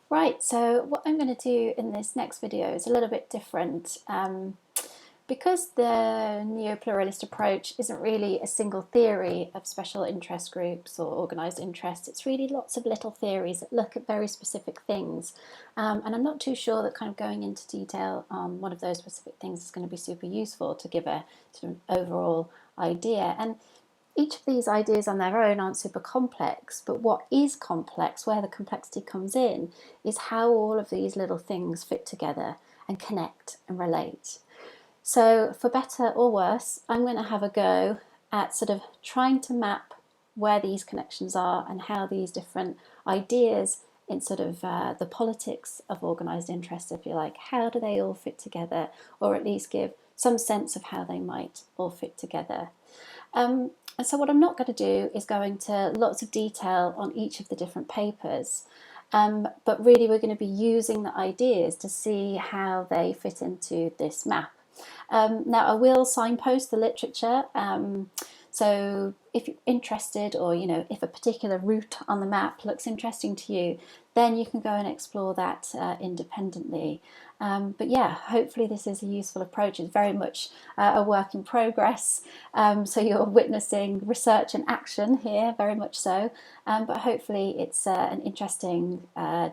Right, so what I'm going to do in this next video is a little bit different. Because the neo-pluralist approach isn't really a single theory of special interest groups or organised interest, it's really lots of little theories that look at very specific things. And I'm not too sure that kind of going into detail on one of those specific things is going to be super useful to give a sort of overall idea. And each of these ideas on their own aren't super complex, but what is complex, where the complexity comes in, is how all of these little things fit together and connect and relate. So, for better or worse, I'm going to have a go at sort of trying to map where these connections are and how these different ideas in sort of the politics of organised interest, if you like, how do they all fit together, or at least give some sense of how they might all fit together. And so what I'm not going to do is go into lots of detail on each of the different papers, but really we're going to be using the ideas to see how they fit into this map. Now I will signpost the literature, so if you're interested, or if a particular route on the map looks interesting to you, then you can go and explore that independently. But yeah, hopefully this is a useful approach. It's very much a work in progress, so you're witnessing research and action here, very much so, but hopefully it's an interesting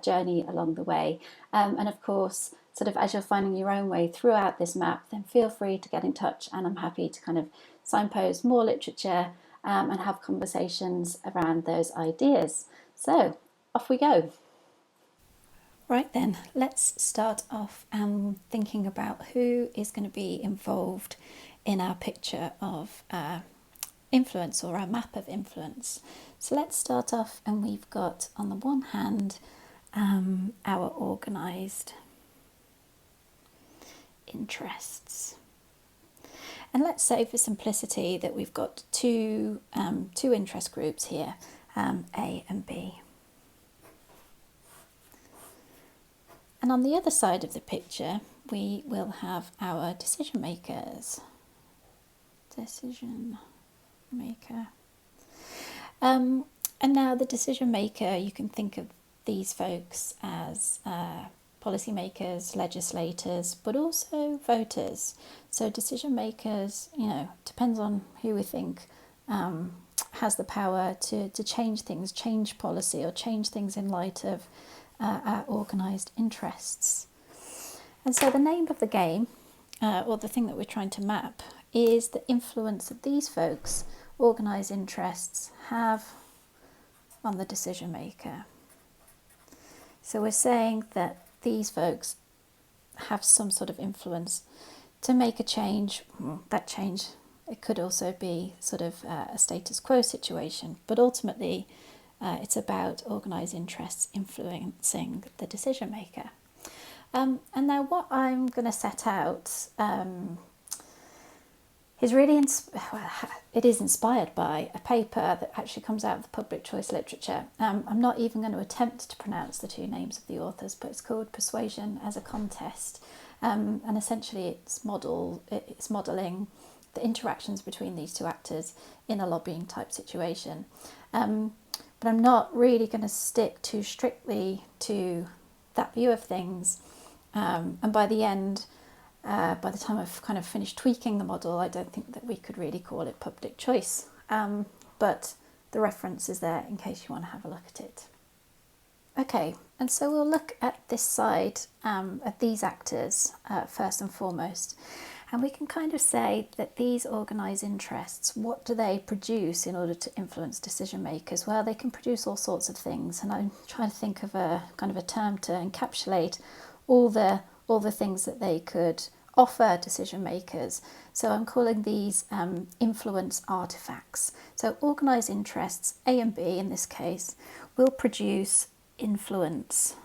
journey along the way. And of course, sort of as you're finding your own way throughout this map, then feel free to get in touch, and I'm happy to kind of signpost more literature and have conversations around those ideas. So off we go. Right then, let's start off thinking about who is going to be involved in our picture of influence, or our map of influence. So let's start off, and we've got on the one hand our organised interests. And let's say for simplicity that we've got two interest groups here, A and B. And on the other side of the picture, we will have our decision makers. Decision maker. And now the decision maker, you can think of these folks as policymakers, legislators, but also voters. So decision makers, depends on who we think has the power to change things, change policy, or change things in light of our organised interests. And so the name of the game, or the thing that we're trying to map, is the influence that these folks, organised interests, have on the decision maker. So we're saying that these folks have some sort of influence to make a change. That change, it could also be sort of a status quo situation, but ultimately it's about organised interests influencing the decision maker. And now what I'm going to set out is really, it is inspired by a paper that actually comes out of the public choice literature. I'm not even going to attempt to pronounce the two names of the authors, but it's called Persuasion as a Contest. And essentially it's modelling the interactions between these two actors in a lobbying type situation. But I'm not really going to stick too strictly to that view of things. And by the end, by the time I've kind of finished tweaking the model, I don't think that we could really call it public choice. But the reference is there in case you want to have a look at it. Okay, and so we'll look at this side, at these actors first and foremost. And we can kind of say that these organised interests, what do they produce in order to influence decision makers? Well, they can produce all sorts of things, and I'm trying to think of a kind of a term to encapsulate all the things that they could offer decision makers. So I'm calling these influence artifacts. So organised interests, A and B in this case, will produce influence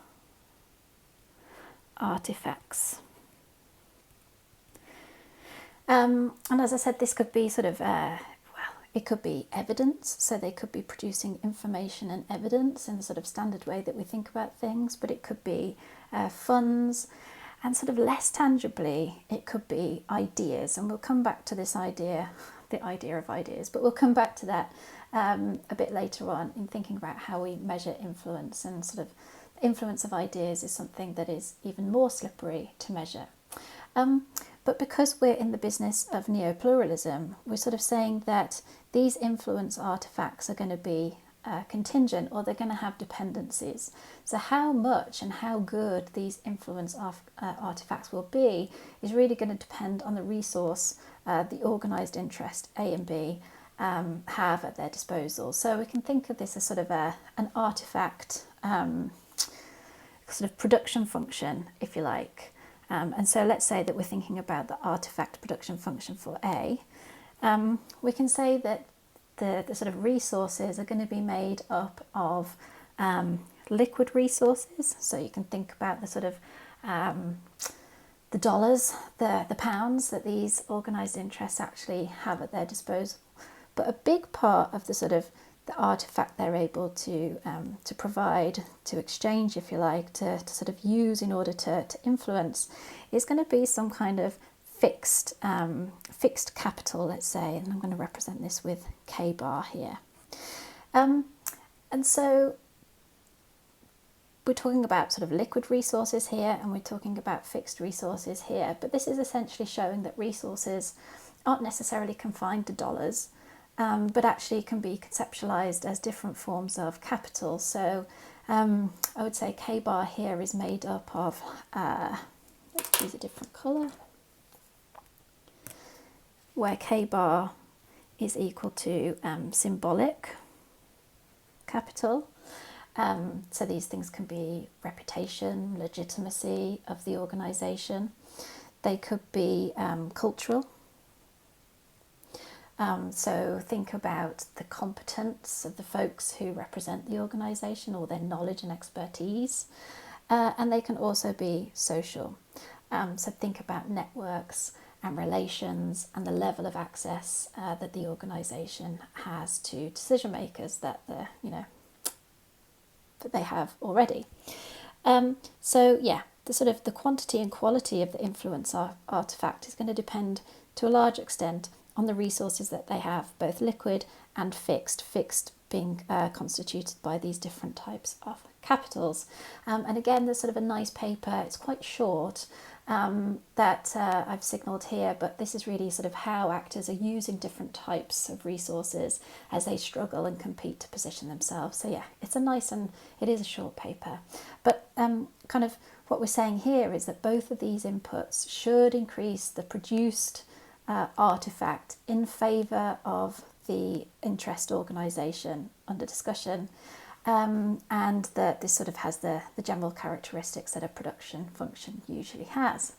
artifacts. And as I said, this could be sort of, it could be evidence, so they could be producing information and evidence in the sort of standard way that we think about things, but it could be funds, and sort of less tangibly, it could be ideas. And we'll come back to this idea, the idea of ideas, but we'll come back to that a bit later on in thinking about how we measure influence and sort of influence of ideas is something that is even more slippery to measure. But because we're in the business of neopluralism, we're sort of saying that these influence artifacts are going to be contingent, or they're going to have dependencies. So how much and how good these influence artifacts will be is really going to depend on the resource the organised interest A and B have at their disposal. So we can think of this as sort of an artifact sort of production function, if you like. And so let's say that we're thinking about the artifact production function for A. We can say that the sort of resources are going to be made up of liquid resources. So you can think about the sort of the dollars, the pounds that these organised interests actually have at their disposal. But a big part of the sort of the artifact they're able to provide, to exchange, if you like, to sort of use in order to influence, is going to be some kind of fixed capital, let's say, and I'm going to represent this with K bar here. And so we're talking about sort of liquid resources here, and we're talking about fixed resources here, but this is essentially showing that resources aren't necessarily confined to dollars, but actually can be conceptualized as different forms of capital. So I would say K bar here is made up of, let's use a different colour, where K bar is equal to symbolic capital. So these things can be reputation, legitimacy of the organisation. They could be cultural. So think about the competence of the folks who represent the organisation, or their knowledge and expertise. And they can also be social. So think about networks and relations and the level of access that the organisation has to decision makers that they have already. So yeah, the sort of the quantity and quality of the influence artifact is going to depend to a large extent on the resources that they have, both liquid and fixed, fixed being constituted by these different types of capitals. And again, there's sort of a nice paper, it's quite short, that I've signalled here, but this is really sort of how actors are using different types of resources as they struggle and compete to position themselves. So yeah, it's a nice, and it is a short paper, but kind of what we're saying here is that both of these inputs should increase the produced artifact in favour of the interest organisation under discussion, and that this sort of has the general characteristics that a production function usually has.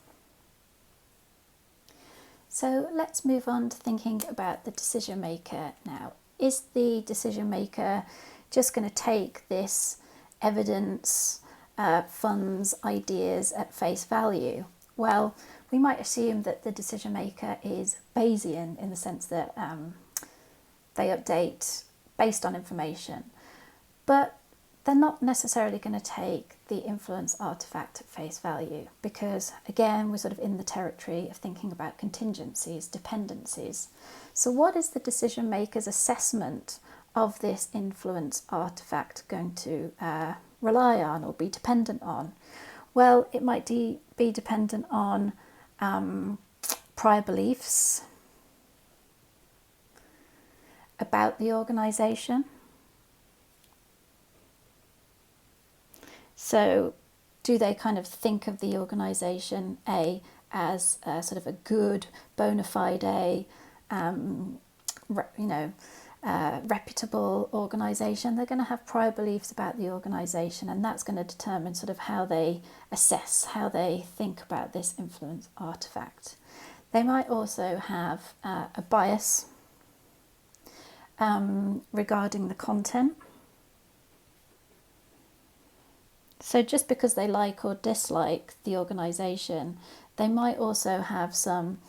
So let's move on to thinking about the decision maker now. Is the decision maker just going to take this evidence, funds, ideas at face value? Well, we might assume that the decision maker is Bayesian in the sense that they update based on information, but they're not necessarily going to take the influence artifact at face value, because again, we're sort of in the territory of thinking about contingencies, dependencies. So what is the decision maker's assessment of this influence artifact going to rely on or be dependent on? Well, it might be dependent on prior beliefs about the organisation. So do they kind of think of the organisation A as sort of a good, bona fide, reputable organisation? They're going to have prior beliefs about the organisation, and that's going to determine sort of how they assess, how they think about this influence artifact. They might also have a bias regarding the content. So just because they like or dislike the organisation, they might also have some,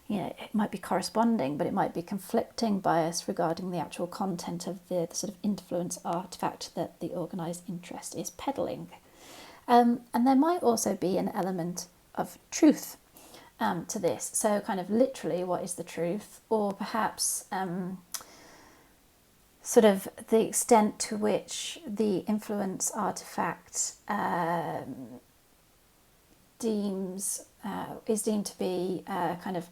it might be corresponding, but it might be conflicting bias regarding the actual content of the sort of influence artifact that the organised interest is peddling. And there might also be an element of truth to this. So kind of literally, what is the truth? Or perhaps sort of the extent to which the influence artifact is deemed to be kind of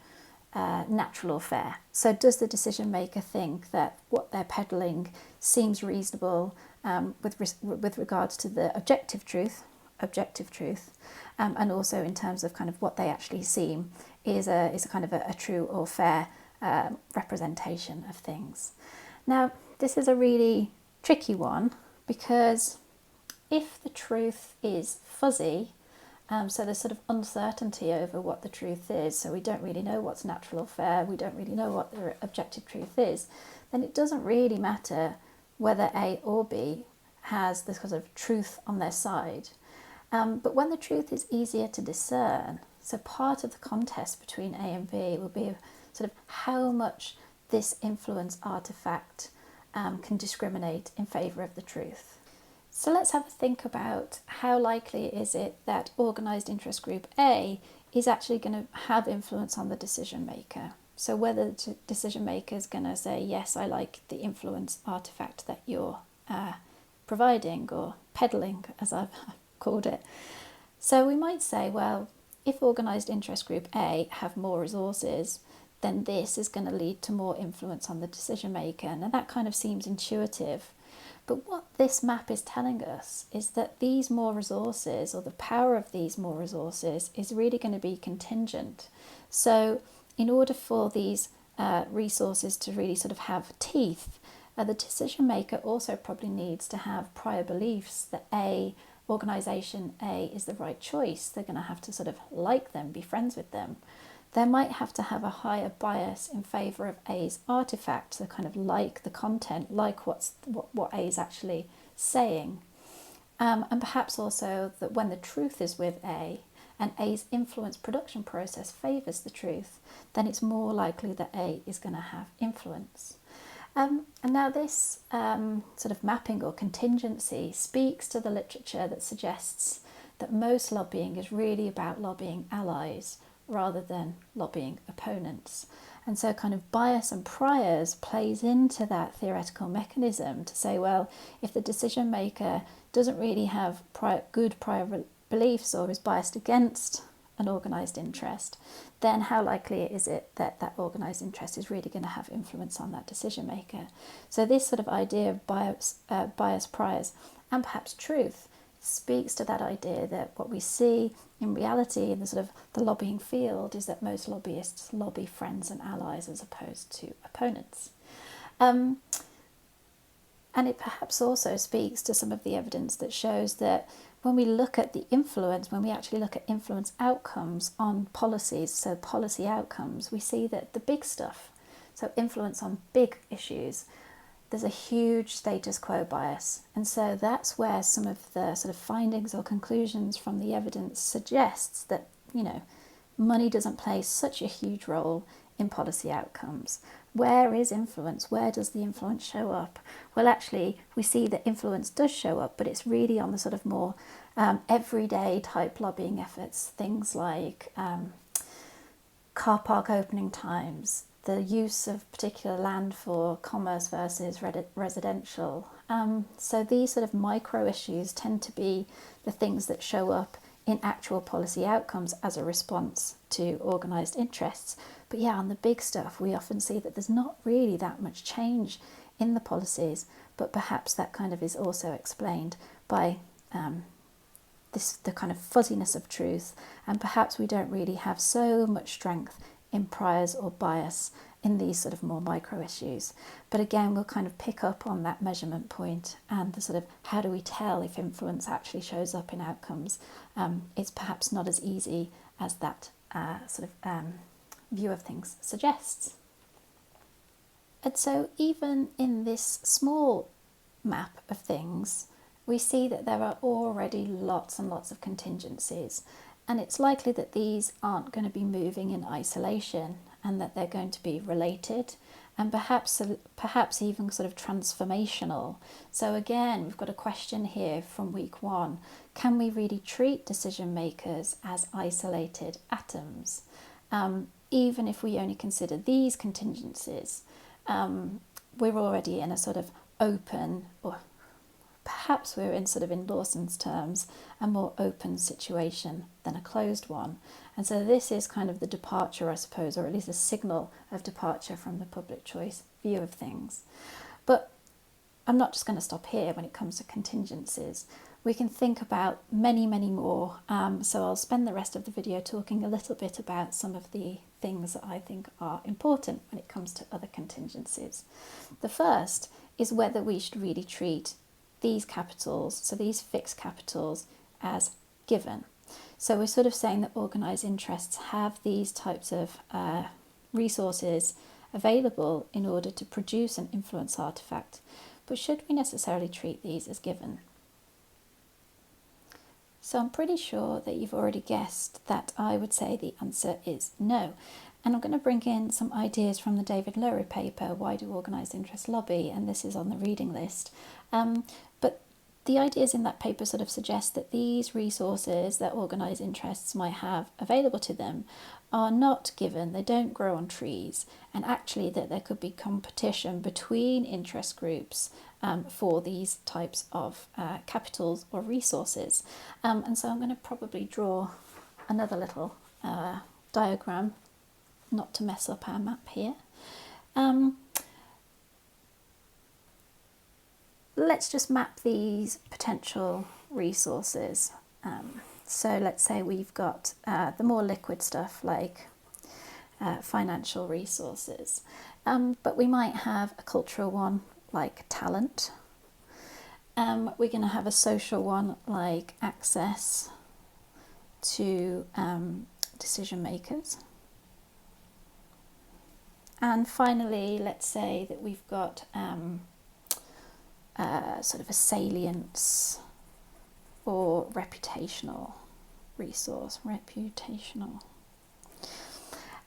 natural or fair. So does the decision maker think that what they're peddling seems reasonable with regards to the objective truth, and also in terms of kind of what they actually seem is a kind of a true or fair representation of things. Now, this is a really tricky one, because if the truth is fuzzy, so there's sort of uncertainty over what the truth is, so we don't really know what's natural or fair, we don't really know what the objective truth is, then it doesn't really matter whether A or B has this sort of truth on their side. But when the truth is easier to discern, so part of the contest between A and B will be sort of how much this influence artifact can discriminate in favour of the truth. So let's have a think about how likely is it that organised interest group A is actually going to have influence on the decision maker. So whether the decision maker is going to say, yes, I like the influence artifact that you're providing, or peddling, as I've called it. So we might say, well, if organised interest group A have more resources, then this is going to lead to more influence on the decision maker. And that kind of seems intuitive. But what this map is telling us is that these more resources, or the power of these more resources, is really going to be contingent. So in order for these resources to really sort of have teeth, the decision maker also probably needs to have prior beliefs that organisation A is the right choice. They're going to have to sort of like them, be friends with them. They might have to have a higher bias in favour of A's artifact, so kind of like the content, like what A is actually saying. And perhaps also that when the truth is with A, and A's influence production process favours the truth, then it's more likely that A is going to have influence. And now this sort of mapping or contingency speaks to the literature that suggests that most lobbying is really about lobbying allies rather than lobbying opponents. And so kind of bias and priors plays into that theoretical mechanism to say, well, if the decision maker doesn't really have good prior beliefs or is biased against an organised interest, then how likely is it that that organised interest is really going to have influence on that decision maker? So this sort of idea of bias, priors, and perhaps truth speaks to that idea that what we see in reality in the sort of the lobbying field is that most lobbyists lobby friends and allies as opposed to opponents. And it perhaps also speaks to some of the evidence that shows that when we look at the influence, when we actually look at influence outcomes on policies, so policy outcomes, we see that the big stuff, so influence on big issues, there's a huge status quo bias. And so that's where some of the sort of findings or conclusions from the evidence suggests that, money doesn't play such a huge role in policy outcomes. Where is influence? Where does the influence show up? Well, actually, we see that influence does show up, but it's really on the sort of more everyday type lobbying efforts, things like car park opening times, the use of particular land for commerce versus residential. So these sort of micro issues tend to be the things that show up in actual policy outcomes as a response to organised interests. But yeah, on the big stuff, we often see that there's not really that much change in the policies, but perhaps that kind of is also explained by the kind of fuzziness of truth, and perhaps we don't really have so much strength in priors or bias in these sort of more micro issues. But again, we'll kind of pick up on that measurement point and the sort of how do we tell if influence actually shows up in outcomes. It's perhaps not as easy as that view of things suggests. And so even in this small map of things, we see that there are already lots and lots of contingencies, and it's likely that these aren't going to be moving in isolation and that they're going to be related and perhaps even sort of transformational. So again, we've got a question here from week 1. Can we really treat decision makers as isolated atoms? Even if we only consider these contingencies, we're already in a sort of open, or perhaps we're in sort of in Lawson's terms, a more open situation than a closed one. And so this is kind of the departure, I suppose, or at least a signal of departure from the public choice view of things. But I'm not just going to stop here when it comes to contingencies. We can think about many, many more. So I'll spend the rest of the video talking a little bit about some of the things that I think are important when it comes to other contingencies. The first is whether we should really treat these capitals, so these fixed capitals, as given. So we're sort of saying that organised interests have these types of resources available in order to produce an influence artefact. But should we necessarily treat these as given? So I'm pretty sure that you've already guessed that I would say the answer is no. And I'm going to bring in some ideas from the David Lowry paper, Why Do Organised Interests Lobby? And this is on the reading list. But the ideas in that paper sort of suggest that these resources that organised interests might have available to them are not given, they don't grow on trees, and actually that there could be competition between interest groups for these types of capitals or resources. And so I'm going to probably draw another little diagram, not to mess up our map here. Let's just map these potential resources. So let's say we've got the more liquid stuff like financial resources, but we might have a cultural one like talent. We're going to have a social one like access to decision makers. And finally, let's say that we've got sort of a salience or reputational resource,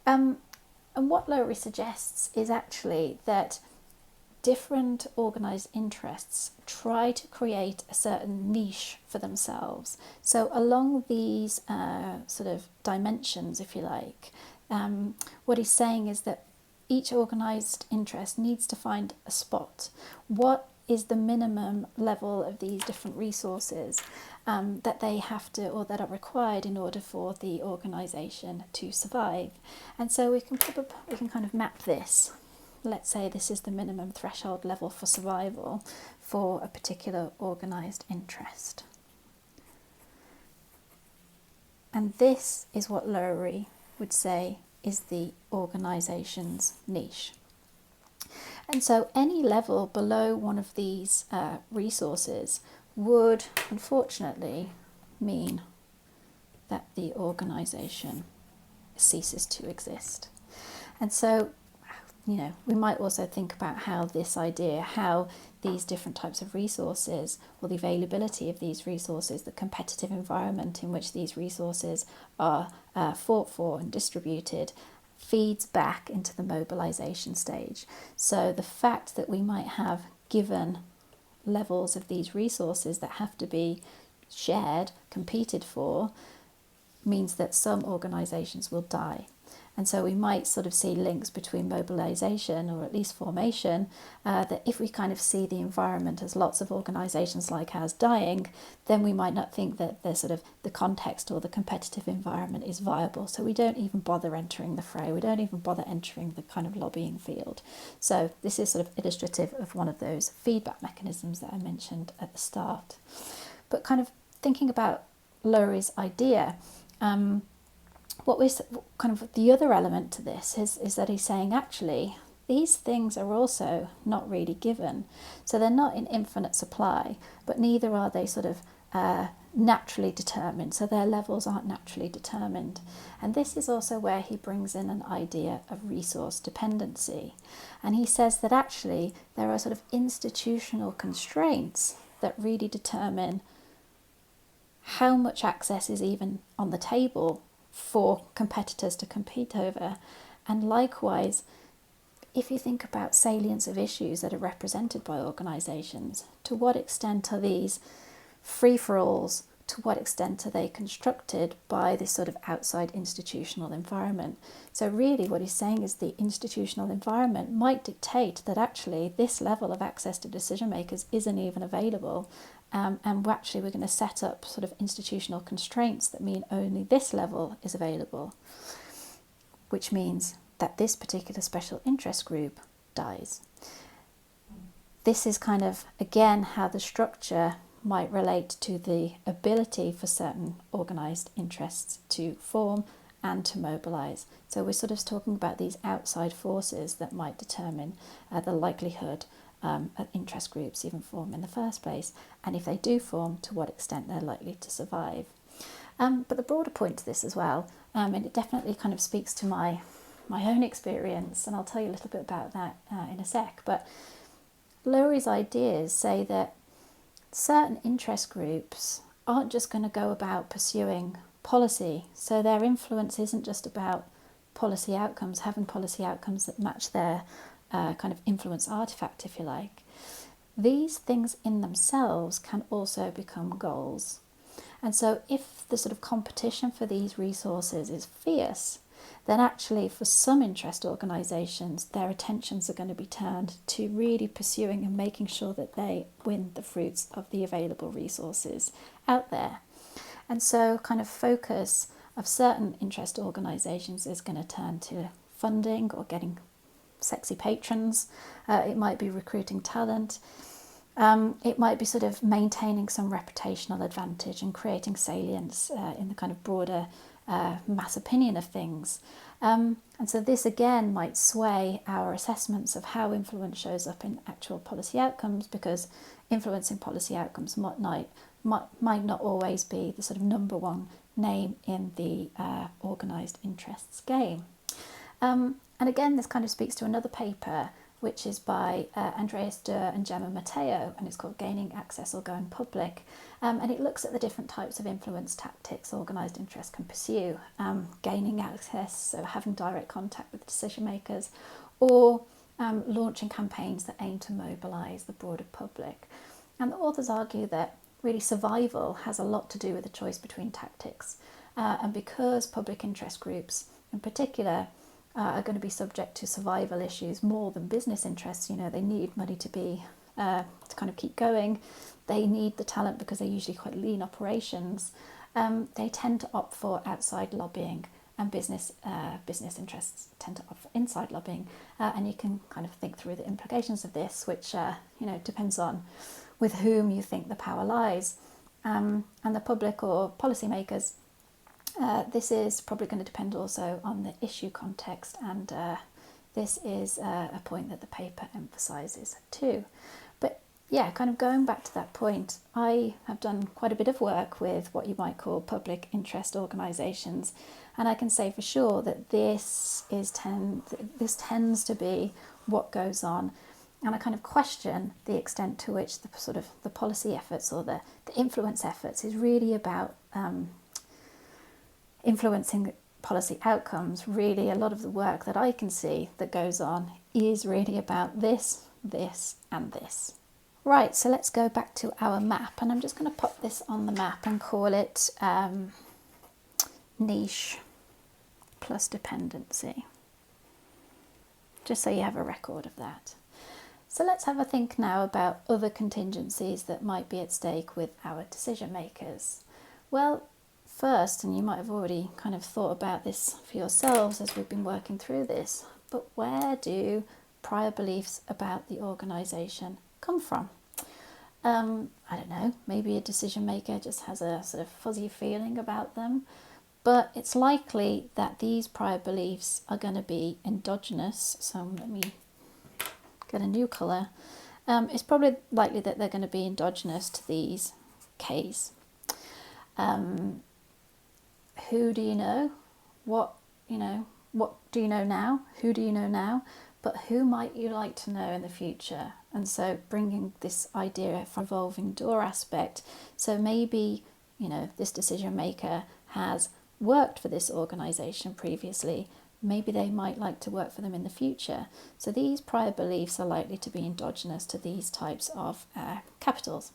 and what Lowry suggests is actually that different organised interests try to create a certain niche for themselves. So along these sort of dimensions, if you like, what he's saying is that each organised interest needs to find a spot. What is the minimum level of these different resources that they have to, or that are required in order for the organisation to survive? And so we can kind of map this. Let's say this is the minimum threshold level for survival for a particular organised interest. And this is what Lowry would say is the organisation's niche. And so any level below one of these resources would unfortunately mean that the organisation ceases to exist. And so, you know, we might also think about how this idea, how these different types of resources, or the availability of these resources, the competitive environment in which these resources are fought for and distributed, feeds back into the mobilisation stage. So the fact that we might have given levels of these resources that have to be shared, competed for, means that some organisations will die. And so we might sort of see links between mobilisation, or at least formation, that if we kind of see the environment as lots of organisations like ours dying, then we might not think that the sort of the context or the competitive environment is viable. So we don't even bother entering the fray. We don't even bother entering the kind of lobbying field. So this is sort of illustrative of one of those feedback mechanisms that I mentioned at the start. But kind of thinking about Lowry's idea, what was kind of the other element to this is that he's saying actually these things are also not really given. So they're not in infinite supply, but neither are they sort of naturally determined. So their levels aren't naturally determined. And this is also where he brings in an idea of resource dependency. And he says that actually there are sort of institutional constraints that really determine how much access is even on the table for competitors to compete over. And likewise, if you think about salience of issues that are represented by organisations, to what extent are these free-for-alls to what extent are they constructed by this sort of outside institutional environment. So really what he's saying is the institutional environment might dictate that actually this level of access to decision makers isn't even available, and actually we're going to set up sort of institutional constraints that mean only this level is available, which means that this particular special interest group dies. This is kind of, again, how the structure might relate to the ability for certain organised interests to form and to mobilise. So we're sort of talking about these outside forces that might determine the likelihood that interest groups even form in the first place, and if they do form, to what extent they're likely to survive. But the broader point to this as well, and it definitely kind of speaks to my own experience, and I'll tell you a little bit about that in a sec, but Lowry's ideas say that certain interest groups aren't just going to go about pursuing policy, so their influence isn't just about policy outcomes, having policy outcomes that match their kind of influence artifact, if you like. These things in themselves can also become goals. And so if the sort of competition for these resources is fierce, then actually for some interest organisations, their attentions are going to be turned to really pursuing and making sure that they win the fruits of the available resources out there. And so kind of focus of certain interest organisations is going to turn to funding or getting sexy patrons. It might be recruiting talent. It might be sort of maintaining some reputational advantage and creating salience in the kind of broader mass opinion of things. And so this again might sway our assessments of how influence shows up in actual policy outcomes, because influencing policy outcomes might not always be the sort of number one name in the organised interests game. And again, this kind of speaks to another paper, which is by Andreas Durr and Gemma Matteo, and it's called Gaining Access or Going Public. And it looks at the different types of influence tactics organised interest can pursue. Gaining access, so having direct contact with decision makers, or launching campaigns that aim to mobilise the broader public. And the authors argue that really survival has a lot to do with the choice between tactics. And because public interest groups in particular are going to be subject to survival issues more than business interests, they need money to kind of keep going. They need the talent because they're usually quite lean operations. They tend to opt for outside lobbying, and business interests tend to opt for inside lobbying. And you can kind of think through the implications of this, which depends on with whom you think the power lies. And the public or policymakers, this is probably going to depend also on the issue context, and this is a point that the paper emphasises too. But yeah, kind of going back to that point, I have done quite a bit of work with what you might call public interest organisations, and I can say for sure that this tends to be what goes on. And I kind of question the extent to which the policy efforts or the influence efforts is really about influencing policy outcomes. Really, a lot of the work that I can see that goes on is really about this, and this. Right, so let's go back to our map, and I'm just going to pop this on the map and call it niche plus dependency, just so you have a record of that. So let's have a think now about other contingencies that might be at stake with our decision makers. Well, first, and you might have already kind of thought about this for yourselves as we've been working through this, but where do prior beliefs about the organisation come from? I don't know, maybe a decision maker just has a sort of fuzzy feeling about them, but it's likely that these prior beliefs are going to be endogenous. So let me get a new colour. It's probably likely that they're going to be endogenous to these Ks. Who do you know? What do you know now? Who do you know now? But who might you like to know in the future? And so bringing this idea of revolving door aspect. So maybe, this decision maker has worked for this organisation previously. Maybe they might like to work for them in the future. So these prior beliefs are likely to be endogenous to these types of capitals.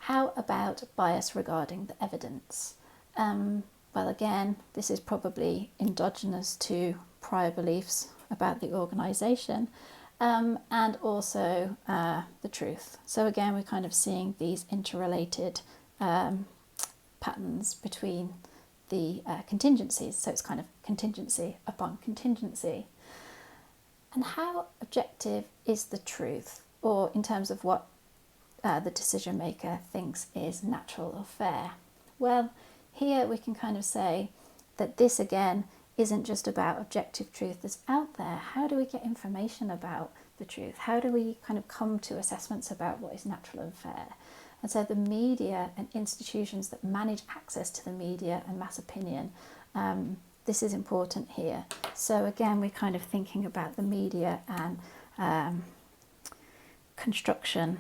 How about bias regarding the evidence? Well, again, this is probably endogenous to prior beliefs about the organisation, and also the truth. So again, we're kind of seeing these interrelated patterns between the contingencies. So it's kind of contingency upon contingency. And how objective is the truth, or in terms of what the decision maker thinks is natural or fair? Well, here we can kind of say that this again isn't just about objective truth that's out there. How do we get information about the truth? How do we kind of come to assessments about what is natural and fair? And so the media and institutions that manage access to the media and mass opinion, this is important here. So again, we're kind of thinking about the media and construction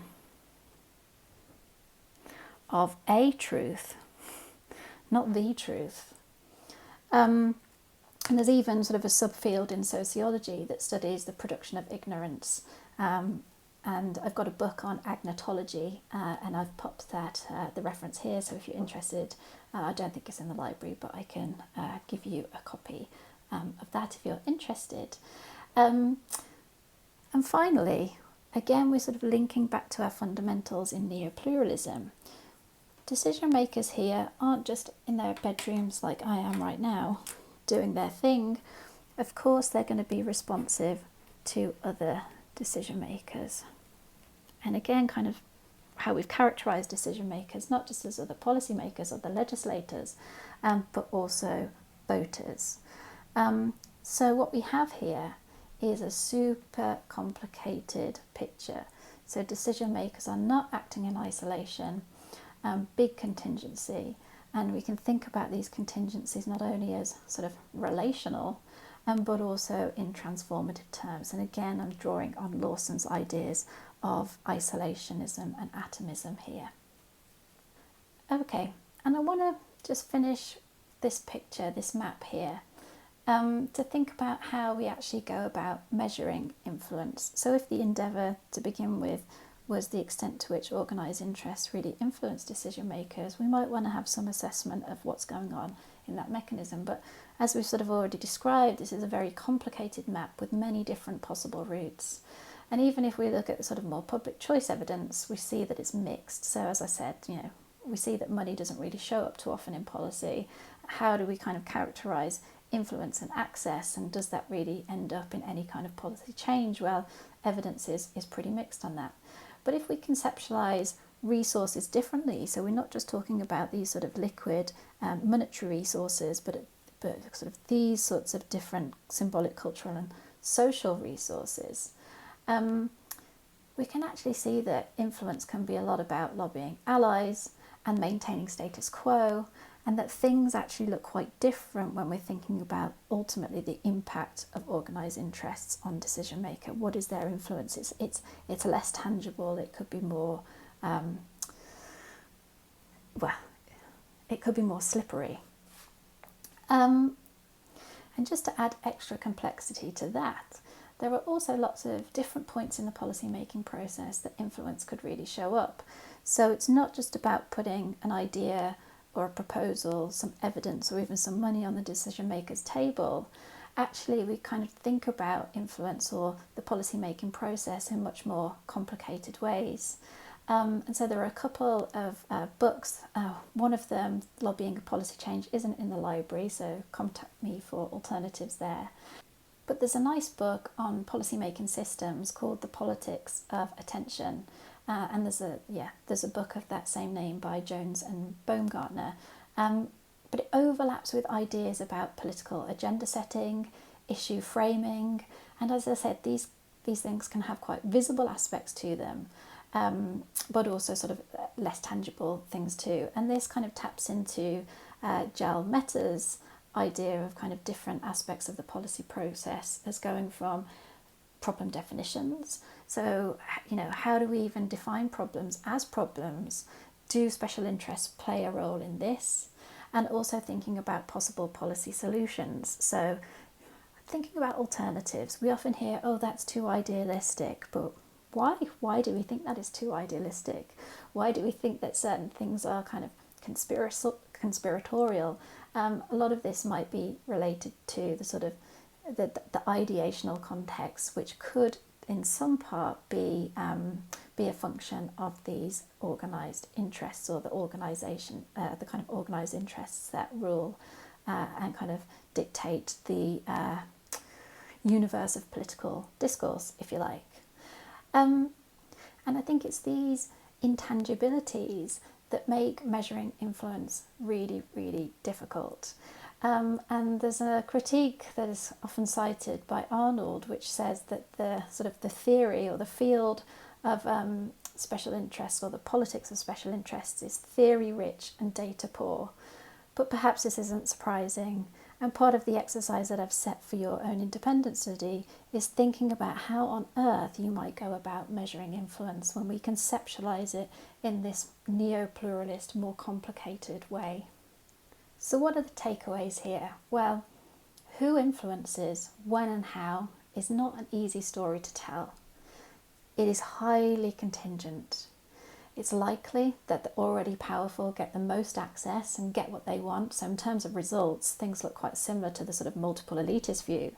of a truth, not the truth. And there's even sort of a subfield in sociology that studies the production of ignorance. And I've got a book on agnotology, and I've popped that the reference here. So if you're interested, I don't think it's in the library, but I can give you a copy of that if you're interested. And finally, again, we're sort of linking back to our fundamentals in neopluralism. Decision makers here aren't just in their bedrooms like I am right now, doing their thing. Of course, they're going to be responsive to other decision makers. And again, kind of how we've characterised decision makers, not just as other policy makers or the legislators, but also voters. So what we have here is a super complicated picture. So decision makers are not acting in isolation. Big contingency, and we can think about these contingencies not only as sort of relational, but also in transformative terms. And again, I'm drawing on Lawson's ideas of isolationism and atomism here. Okay, and I want to just finish this picture, this map here, to think about how we actually go about measuring influence. So if the endeavour to begin with was the extent to which organised interests really influence decision makers, we might want to have some assessment of what's going on in that mechanism. But as we've sort of already described, this is a very complicated map with many different possible routes. And even if we look at the sort of more public choice evidence, we see that it's mixed. So as I said, we see that money doesn't really show up too often in policy. How do we kind of characterise influence and access, and does that really end up in any kind of policy change? Well, evidence is pretty mixed on that. But if we conceptualise resources differently, so we're not just talking about these sort of liquid monetary resources, but sort of these sorts of different symbolic, cultural and social resources, we can actually see that influence can be a lot about lobbying allies and maintaining status quo, and that things actually look quite different when we're thinking about ultimately the impact of organised interests on decision maker. What is their influence? It's less tangible. It could be more it could be more slippery. And just to add extra complexity to that, there are also lots of different points in the policy making process that influence could really show up. So it's not just about putting an idea or a proposal, some evidence, or even some money on the decision maker's table. Actually, we kind of think about influence or the policy making process in much more complicated ways. And so there are a couple of books. One of them, Lobbying a Policy Change, isn't in the library, so contact me for alternatives there. But there's a nice book on policy making systems called The Politics of Attention. And there's a book of that same name by Jones and Baumgartner. But it overlaps with ideas about political agenda setting, issue framing, and as I said, these things can have quite visible aspects to them, but also sort of less tangible things too. And this kind of taps into Gel Meta's idea of kind of different aspects of the policy process as going from problem definitions. So, how do we even define problems as problems? Do special interests play a role in this? And also thinking about possible policy solutions. So thinking about alternatives. We often hear, oh, that's too idealistic, but Why? Why do we think that is too idealistic? Why do we think that certain things are kind of conspiratorial? A lot of this might be related to the sort of the ideational context, which could, in some part, be a function of these organised interests, or the organisation, the kind of organised interests that rule and kind of dictate the universe of political discourse, if you like. And I think it's these intangibilities that make measuring influence really, really difficult. And there's a critique that is often cited by Arnold, which says that the sort of the theory or the field of special interests, or the politics of special interests, is theory rich and data poor. But perhaps this isn't surprising. And part of the exercise that I've set for your own independent study is thinking about how on earth you might go about measuring influence when we conceptualize it in this neo-pluralist, more complicated way. So what are the takeaways here? Well, who influences, when and how, is not an easy story to tell. It is highly contingent. It's likely that the already powerful get the most access and get what they want. So in terms of results, things look quite similar to the sort of multiple elitist view.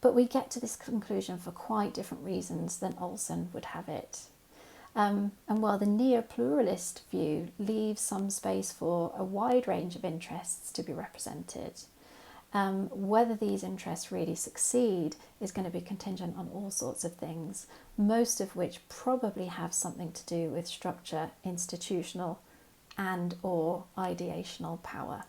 But we get to this conclusion for quite different reasons than Olson would have it. And while the neo-pluralist view leaves some space for a wide range of interests to be represented, whether these interests really succeed is going to be contingent on all sorts of things, most of which probably have something to do with structure, institutional and or ideational power.